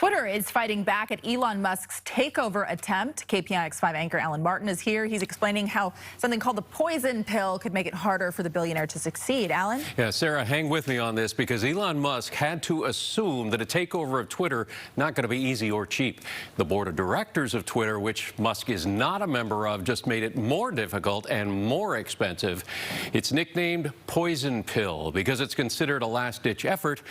Twitter is fighting back at Elon Musk's takeover attempt. KPIX5 anchor Alan Martin is here. He's explaining how something called the poison pill could make it harder for the billionaire to succeed. Alan? Yeah, Sarah, hang with me on this because Elon Musk had to assume that a takeover of Twitter not going to be easy or cheap. The board of directors of Twitter, which Musk is not a member of, just made it more difficult and more expensive. It's nicknamed Poison Pill because it's considered a last-ditch effort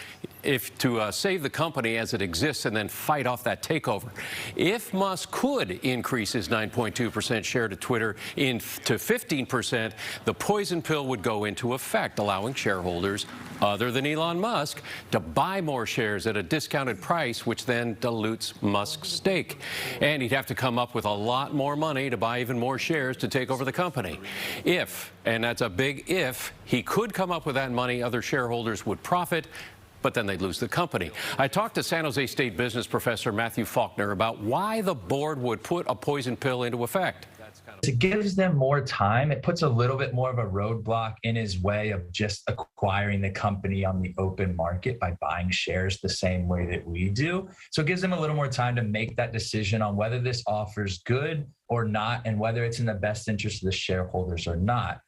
to save the company as it exists and then fight off that takeover. If Musk could increase his 9.2% share to Twitter to 15%, the poison pill would go into effect, allowing shareholders other than Elon Musk to buy more shares at a discounted price, which then dilutes Musk's stake. And he'd have to come up with a lot more money to buy even more shares to take over the company. If, and that's a big if, he could come up with that money, other shareholders would profit, but then they'd lose the company. I talked to San Jose State business professor Matthew Faulkner about why the board would put a poison pill into effect. It gives them more time. It puts a little bit more of a roadblock in his way of just acquiring the company on the open market by buying shares the same way that we do. So it gives them a little more time to make that decision on whether this offer is good or not and whether it's in the best interest of the shareholders or not.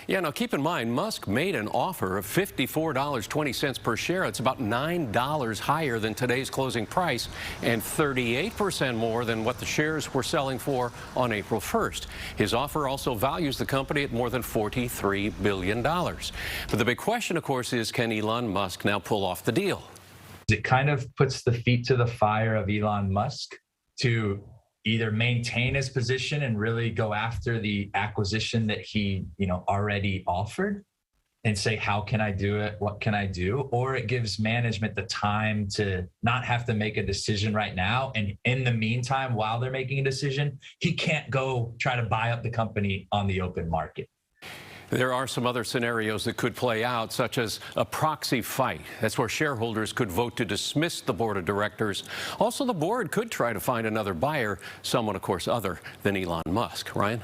Yeah, now keep in mind, Musk made an offer of $54.20 per share. It's about $9 higher than today's closing price and 38% more than what the shares were selling for on April 1st. His offer also values the company at more than $43 billion. But the big question, of course, is can Elon Musk now pull off the deal? It kind of puts the feet to the fire of Elon Musk to either maintain his position and really go after the acquisition that he, already offered and say, how can I do it? What can I do? Or it gives management the time to not have to make a decision right now. And in the meantime, while they're making a decision, he can't go try to buy up the company on the open market. There are some other scenarios that could play out, such as a proxy fight. That's where shareholders could vote to dismiss the board of directors. Also, the board could try to find another buyer, someone, of course, other than Elon Musk. Ryan?